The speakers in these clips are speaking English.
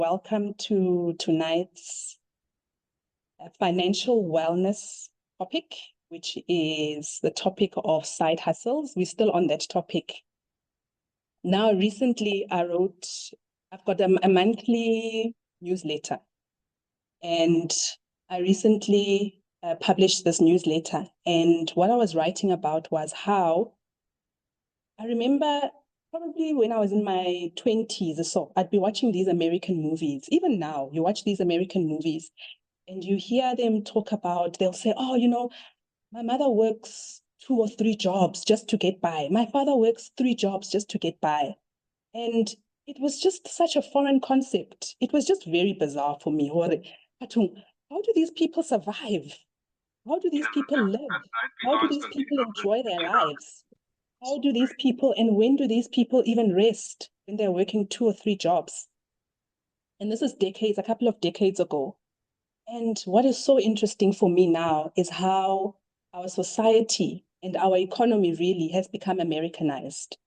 Welcome to tonight's financial wellness topic, which is the topic of side hustles. We're still on that topic. Now, recently I've got a monthly newsletter, and I recently published this newsletter. And what I was writing about was how I remember probably when I was in my 20s or so, I'd be watching these American movies. Even now, you watch these American movies and you hear them talk about, they'll say, oh, my mother works 2 or 3 jobs just to get by. My father works 3 jobs just to get by. And it was just such a foreign concept. It was just very bizarre for me. How do these people survive? How do these people live? How do these people enjoy their lives? How do these people, and when do these people even rest when they're working 2 or 3 jobs? And this is a couple of decades ago. And what is so interesting for me now is how our society and our economy really has become Americanized.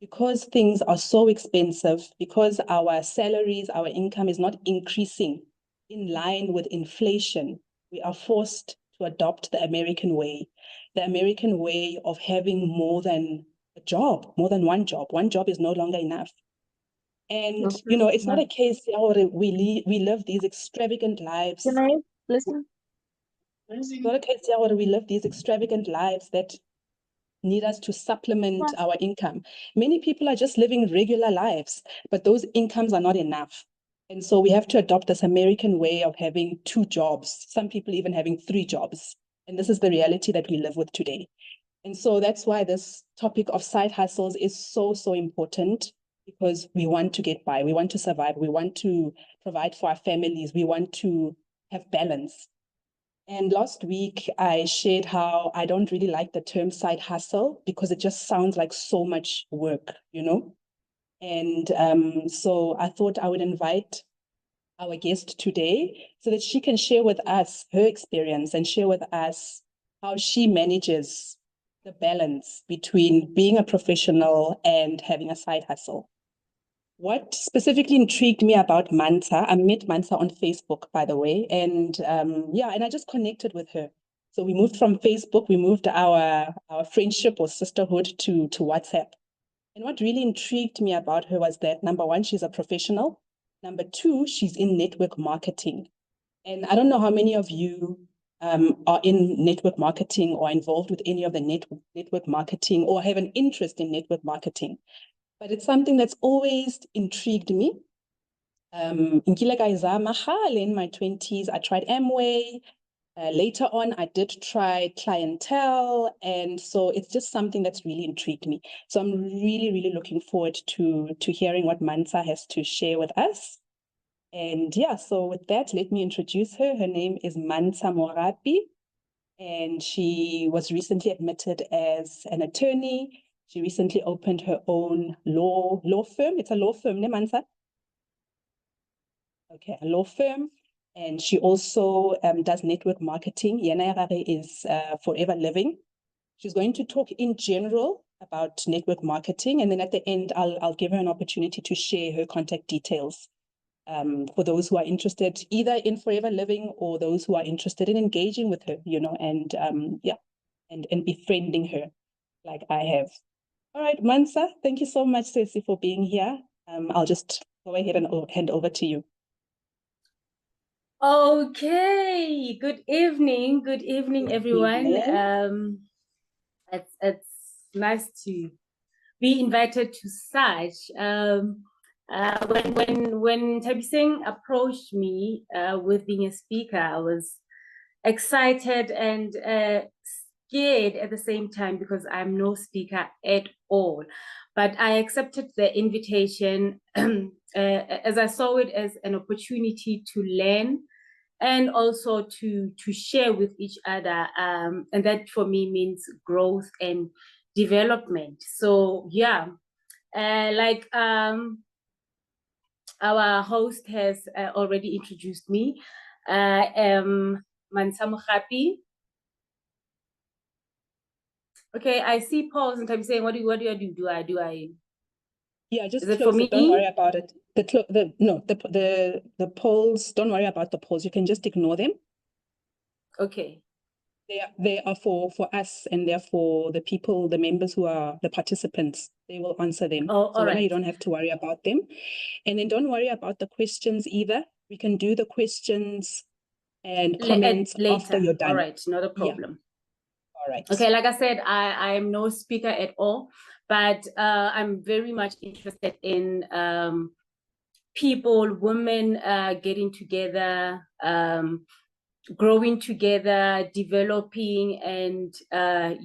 Because things are so expensive, because our salaries, our income is not increasing in line with inflation, we are forced to adopt the American way of having more than a job, more than one job. One job is no longer enough. And, it's not a case where we live these extravagant lives. Can I listen? It's not a case where we live these extravagant lives that need us to supplement our income. Many people are just living regular lives, but those incomes are not enough. And so we have to adopt this American way of having 2 jobs, some people even having 3 jobs. And this is the reality that we live with today. And so that's why this topic of side hustles is so, so important, because we want to get by, we want to survive, we want to provide for our families, we want to have balance. And last week, I shared how I don't really like the term side hustle because it just sounds like so much work, And so I thought I would invite our guest today so that she can share with us her experience and share with us how she manages the balance between being a professional and having a side hustle. What specifically intrigued me about Mantsha, I met Mantsha on Facebook, by the way, and and I just connected with her. So we moved from Facebook, we moved our friendship or sisterhood to WhatsApp. And what really intrigued me about her was that, number one, she's a professional. Number two, she's in network marketing. And I don't know how many of you are in network marketing or involved with any of the network marketing or have an interest in network marketing. But it's something that's always intrigued me. In my 20s, I tried Amway. Later on, I did try clientele. And so it's just something that's really intrigued me. So I'm really, really looking forward to hearing what Mantsha has to share with us. And so with that, let me introduce her. Her name is Mantsha Mogapi, and she was recently admitted as an attorney. She recently opened her own law firm. It's a law firm, ne, Mantsha? Okay, a law firm. And she also does network marketing. Yena Erare is Forever Living. She's going to talk in general about network marketing. And then at the end, I'll give her an opportunity to share her contact details for those who are interested either in Forever Living or those who are interested in engaging with her, and befriending her like I have. All right, Mantsha, thank you so much, Ceci, for being here. I'll just go ahead and hand over to you. Okay, good evening, everyone. It's nice to be invited to such. When Tabiseng approached me with being a speaker, I was excited and scared at the same time because I'm no speaker at all. But I accepted the invitation as I saw it as an opportunity to learn and also to share with each other. And that for me means growth and development. So our host has already introduced me. I am Mantsha Mogapi. Okay, I see pause and I'm saying, what do I do? Yeah, just Is it for close it. Don't worry me? about it. The polls, don't worry about the polls. You can just ignore them. Okay. They are for us, and they're for the people, the members who are the participants. They will answer them. Oh, So all Wena, you right. don't have to worry about them. And then don't worry about the questions either. We can do the questions and comments after Later. you're All done. right, not a Yeah. problem. All right. Okay, like I said, I am no speaker at all, but I'm very much interested in people, women getting together, growing together, developing, and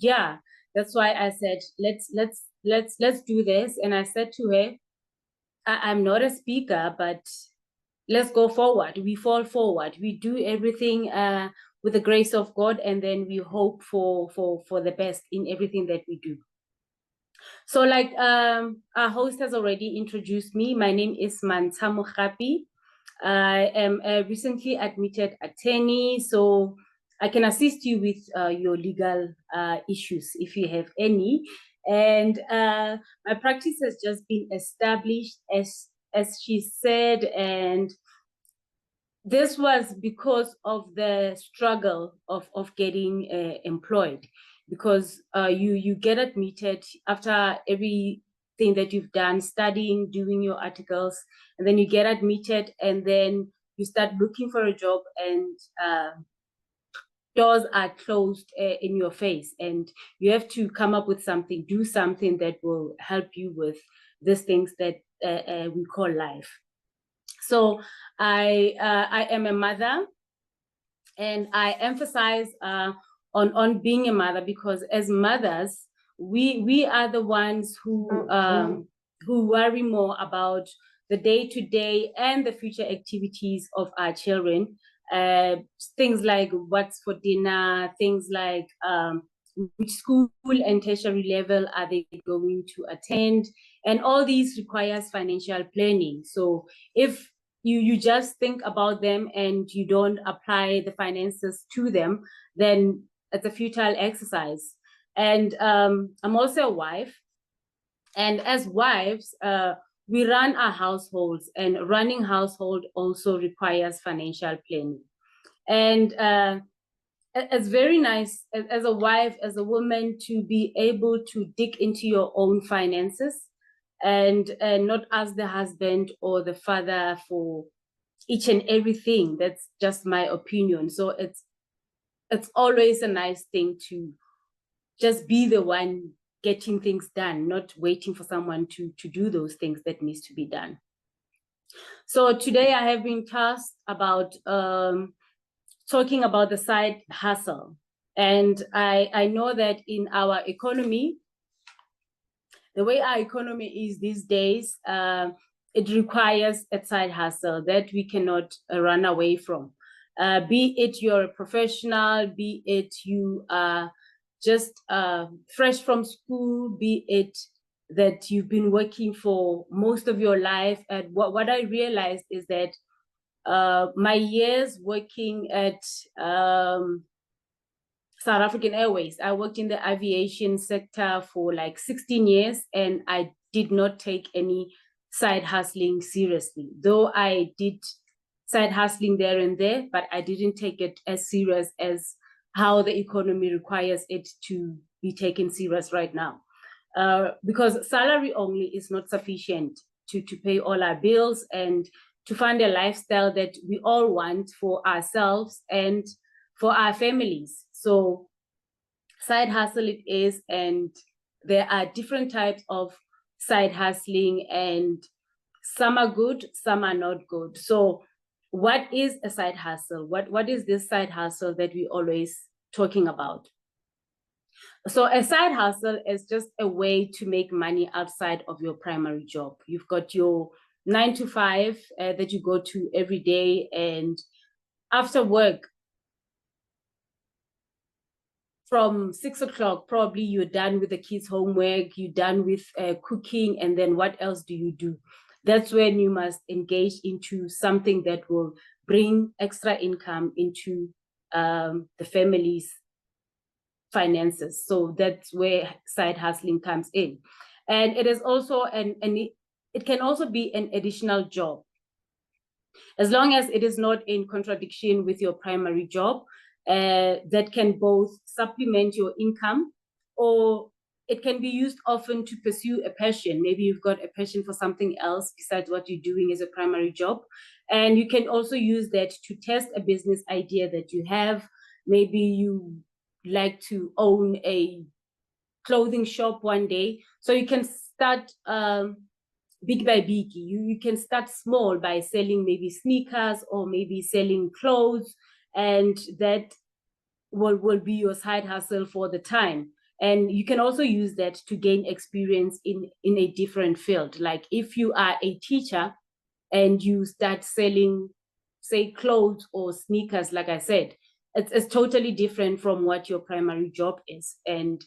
yeah, that's why I said let's do this. And I said to her, I'm not a speaker, but let's go forward. We fall forward. We do everything with the grace of God, and then we hope for the best in everything that we do. So, like our host has already introduced me, my name is Mantsha Mogapi. I am a recently admitted attorney, so I can assist you with your legal issues if you have any. And my practice has just been established, as she said, and this was because of the struggle of getting employed, because you get admitted after everything that you've done, studying, doing your articles, and then you get admitted, and then you start looking for a job, and doors are closed in your face, and you have to come up with something, do something that will help you with these things that we call life. So I am a mother, and I emphasize on being a mother, because as mothers, we are the ones who worry more about the day-to-day and the future activities of our children. Things like what's for dinner, things like which school and tertiary level are they going to attend, and all these requires financial planning. So if you just think about them and you don't apply the finances to them, then it's a futile exercise. And I'm also a wife, and as wives, we run our households, and running household also requires financial planning. And it's very nice as a wife, as a woman, to be able to dig into your own finances, and not ask the husband or the father for each and everything. That's just my opinion. So it's always a nice thing to just be the one getting things done, not waiting for someone to do those things that needs to be done. So today I have been tasked about talking about the side hustle. And I know that in our economy, the way our economy is these days, it requires a side hustle that we cannot run away from. Be it you're a professional, be it you are just fresh from school, be it that you've been working for most of your life. And what I realized is that my years working at South African Airways, I worked in the aviation sector for like 16 years, and I did not take any side hustling seriously. Though I did side hustling there and there, but I didn't take it as serious as how the economy requires it to be taken serious right now. Because salary only is not sufficient to pay all our bills and to fund a lifestyle that we all want for ourselves and for our families. So side hustle it is, and there are different types of side hustling, and some are good, some are not good. So what is a side hustle? What is this side hustle that we always talking about? So a side hustle is just a way to make money outside of your primary job. You've got your 9 to 5 that you go to every day, and after work, from 6 o'clock, probably you're done with the kids' homework, you're done with cooking, and then what else do you do? That's when you must engage into something that will bring extra income into the family's finances. So that's where side hustling comes in. And it is also it can also be an additional job. As long as it is not in contradiction with your primary job, that can both supplement your income, or it can be used often to pursue a passion. Maybe you've got a passion for something else besides what you're doing as a primary job. And you can also use that to test a business idea that you have. Maybe you like to own a clothing shop one day. So you can start big by big. You can start small by selling maybe sneakers or maybe selling clothes, and that will be your side hustle for the time. And you can also use that to gain experience in a different field. Like if you are a teacher and you start selling, say, clothes or sneakers, like I said, it's totally different from what your primary job is. And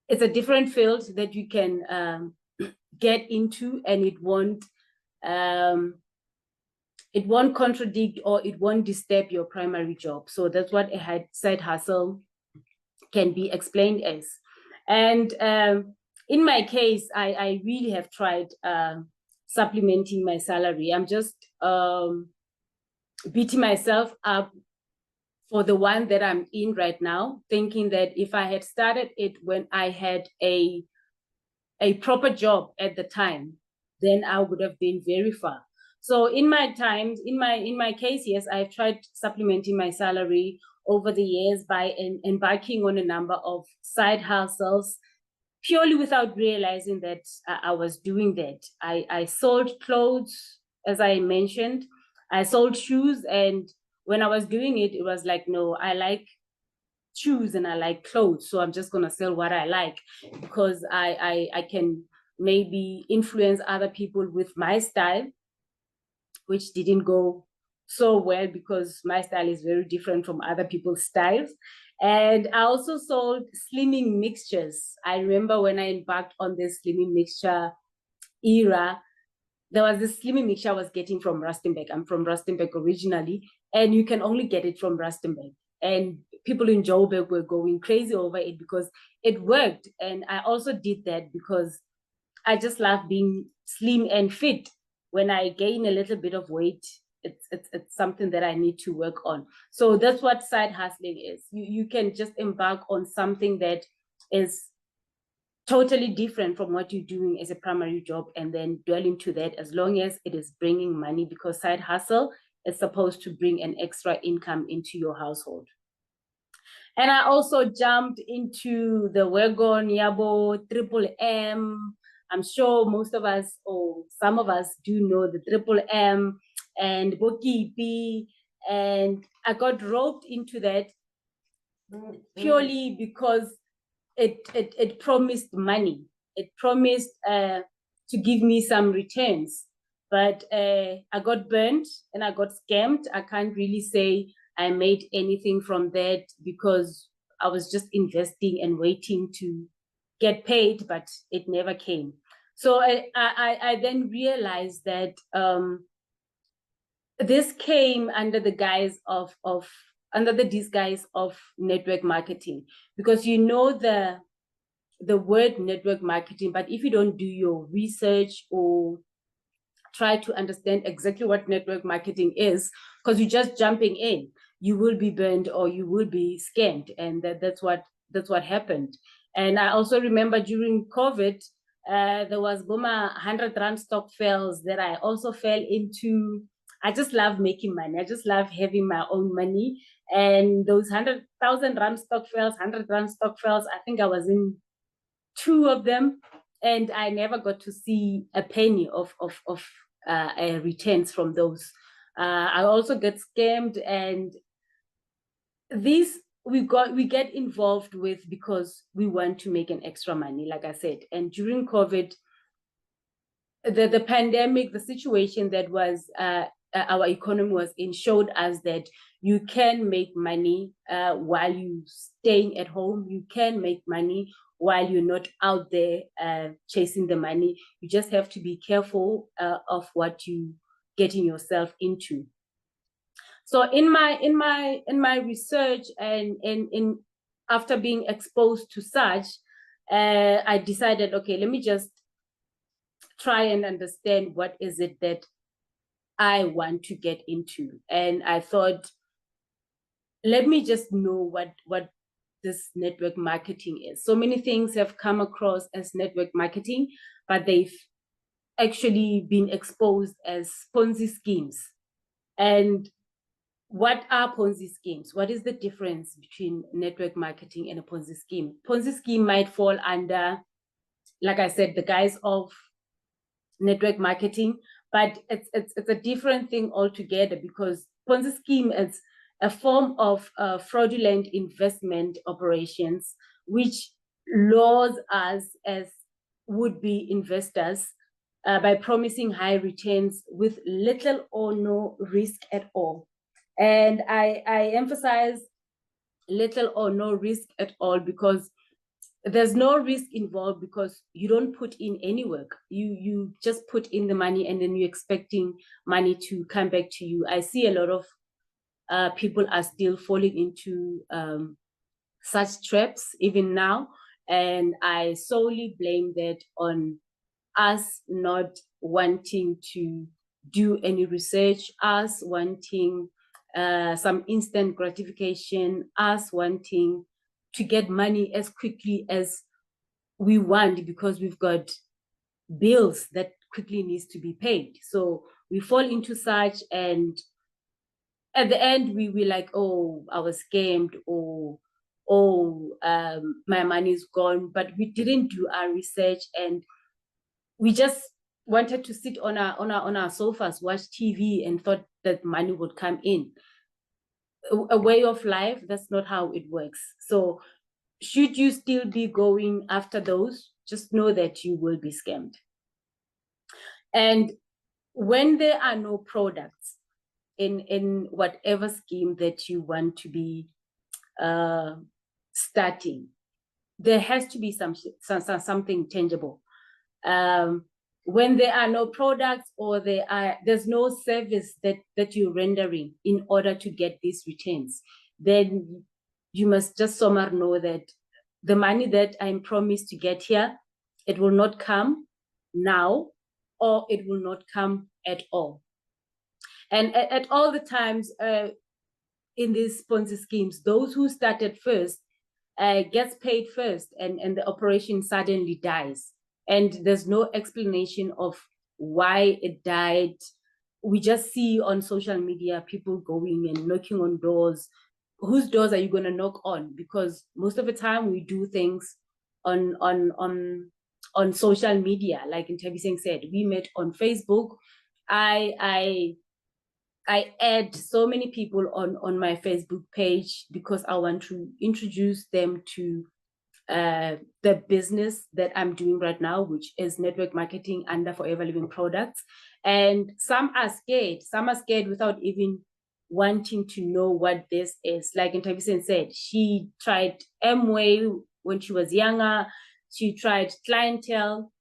it's a different field that you can get into, and it won't contradict or it won't disturb your primary job. So that's what a side hustle can be explained as. And in my case, I really have tried supplementing my salary. I'm just beating myself up for the one that I'm in right now, thinking that if I had started it when I had a proper job at the time, then I would have been very far. So in my times, in my case, yes, I've tried supplementing my salary over the years by embarking on a number of side hustles, purely without realizing that I was doing that. I sold clothes, as I mentioned. I sold shoes, and when I was doing it, it was like, no, I like shoes and I like clothes, so I'm just gonna sell what I like, because I can maybe influence other people with my style, which didn't go so well because my style is very different from other people's styles. And I also sold slimming mixtures. I remember when I embarked on this slimming mixture era, there was this slimming mixture I was getting from Rustenburg. I'm from Rustenburg originally, and you can only get it from Rustenburg. And people in Joburg were going crazy over it because it worked. And I also did that because I just love being slim and fit. When I gain a little bit of weight, it's something that I need to work on. So that's what side hustling is. You can just embark on something that is totally different from what you're doing as a primary job, and then dwell into that as long as it is bringing money, because side hustle is supposed to bring an extra income into your household. And I also jumped into the Wagon Yabo Triple M. I'm sure most of us, or some of us, do know the Triple M and Bokipi. And I got roped into that purely because it promised money. It promised to give me some returns. But I got burnt and I got scammed. I can't really say I made anything from that because I was just investing and waiting to get paid, but it never came. So I then realized that this came under the guise of under the disguise of network marketing, because you know the word network marketing, but if you don't do your research or try to understand exactly what network marketing is, because you're just jumping in, you will be burned or you will be scammed. And that's what happened. And I also remember during COVID, there was Boma 100 Rand stock fails that I also fell into. I just love making money. I just love having my own money. And those 100,000 Rand stock fails, 100 Rand stock fails, I think I was in 2 of them, and I never got to see a penny of returns from those. I also get scammed, and these we get involved with because we want to make an extra money, like I said. And during COVID, the pandemic, the situation that was our economy was in, showed us that you can make money while you staying at home. You can make money while you're not out there chasing the money. You just have to be careful of what you getting yourself into. So in my research and in after being exposed to such, I decided, okay, let me just try and understand what is it that I want to get into. And I thought, let me just know what this network marketing is. So many things have come across as network marketing, but they've actually been exposed as Ponzi schemes. And what are Ponzi schemes? What is the difference between network marketing and a Ponzi scheme? Ponzi scheme might fall under, like I said, the guise of network marketing, but it's a different thing altogether, because Ponzi scheme is a form of fraudulent investment operations which lures us as would-be investors by promising high returns with little or no risk at all. And I emphasize little or no risk at all, because there's no risk involved, because you don't put in any work. You just put in the money and then you're expecting money to come back to you. I see a lot of people are still falling into such traps even now. And I solely blame that on us not wanting to do any research, us wanting some instant gratification, us wanting to get money as quickly as we want, because we've got bills that quickly needs to be paid. So we fall into such, and at the end we like, oh, I was scammed, or oh, my money is gone. But we didn't do our research, and we just wanted to sit on our sofas, watch TV, and thought that money would come in. A way of life, that's not how it works. So should you still be going after those, just know that you will be scammed. And when there are no products in whatever scheme that you want to be starting, there has to be something tangible. When there are no products, or there's no service that you're rendering in order to get these returns, then you must just somehow know that the money that I'm promised to get here, it will not come now, or it will not come at all. And at all the times in these Ponzi schemes, those who started first gets paid first, and the operation suddenly dies. And there's no explanation of why it died. We just see on social media people going and knocking on doors. Whose doors are you going to knock on? Because most of the time we do things on social media. Like Ntabiseng said, we met on Facebook. I add so many people on my Facebook page because I want to introduce them to the business that I'm doing right now, which is network marketing under Forever Living Products. And some are scared without even wanting to know what this is. Like Ntabiseng said, she tried Amway when she was younger. She tried clientele.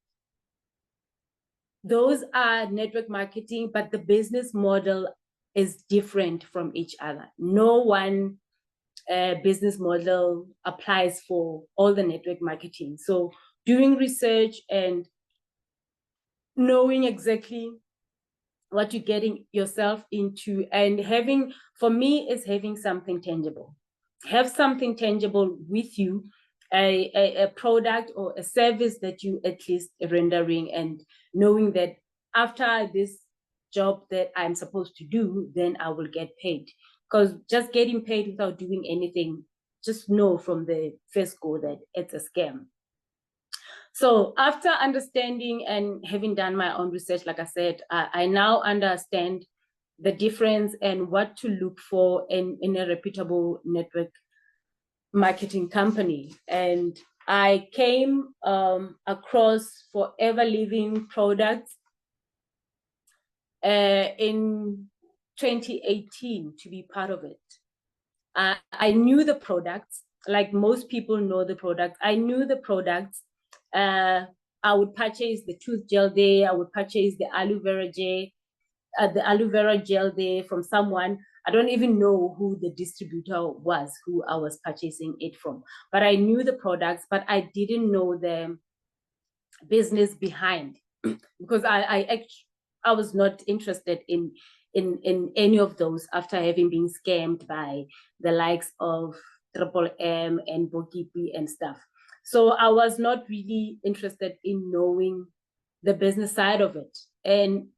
Those are network marketing, but the business model is different from each other. No one business model applies for all the network marketing. So doing research and knowing exactly what you're getting yourself into, and having, for me, is having something tangible. Have something tangible with you, a product or a service that you at least rendering, and knowing that after this job that I'm supposed to do, then I will get paid. Because just getting paid without doing anything, just know from the first go that it's a scam. So after understanding and having done my own research, like I said, I now understand the difference and what to look for in a reputable network marketing company. And I came across Forever Living Products in 2018 to be part of it. I knew the products, like most people know the products. I knew the products. I would purchase the tooth gel there. I would purchase the aloe vera gel there from someone. I don't even know who the distributor was, who I was purchasing it from. But I knew the products, but I didn't know the business behind because I was not interested in any of those after having been scammed by the likes of Triple M and Mogapi and stuff. So I was not really interested in knowing the business side of it. And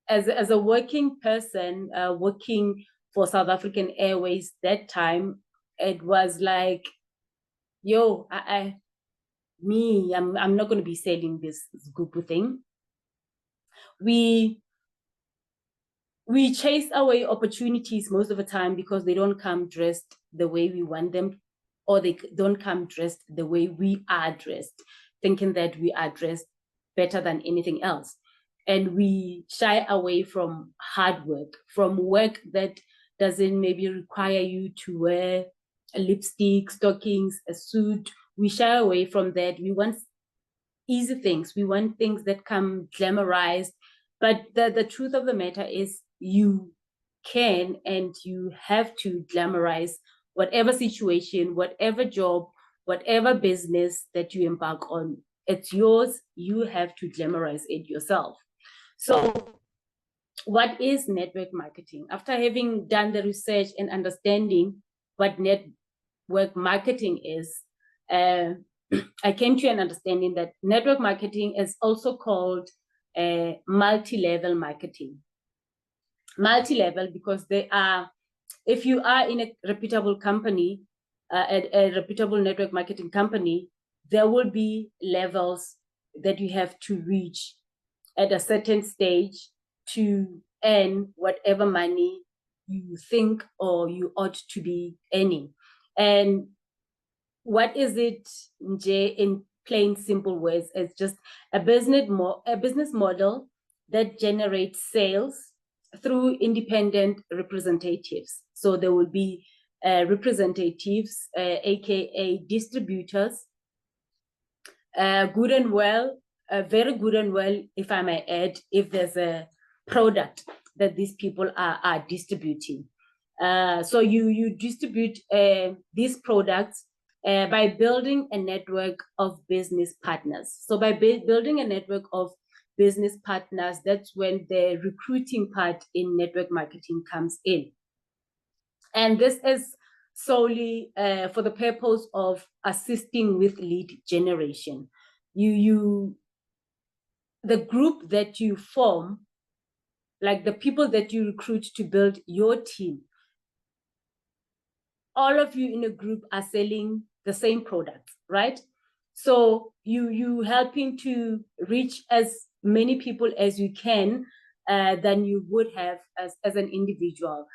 as a working person, working for South African Airways that time, it was like, yo, I'm not going to be selling this Gupu thing. We chase away opportunities most of the time because they don't come dressed the way we want them, or they don't come dressed the way we are dressed, thinking that we are dressed better than anything else. And we shy away from hard work, from work that doesn't maybe require you to wear a lipstick, stockings, a suit. We shy away from that. We want easy things. We want things that come glamorized. But the truth of the matter is, you can and you have to glamorize whatever situation, whatever job, whatever business that you embark on. It's yours. You have to glamorize it yourself. So what is network marketing? After having done the research and understanding what network marketing is, I came to an understanding that network marketing is also called multi-level marketing. Multi-level because they are, if you are in a reputable company, a reputable network marketing company, there will be levels that you have to reach at a certain stage to earn whatever money you think or you ought to be earning. And what is it, Nje, in plain simple words? It's just a business model that generates sales through independent representatives. So there will be representatives, aka distributors, good and well, very good and well, if I may add, if there's a product that these people are distributing. So you distribute these products by building a network of business partners. So by building a network of business partners, that's when the recruiting part in network marketing comes in. And this is solely for the purpose of assisting with lead generation. The group that you form, like the people that you recruit to build your team, all of you in a group are selling the same product, right? So you helping to reach as many people as you can than you would have as an individual.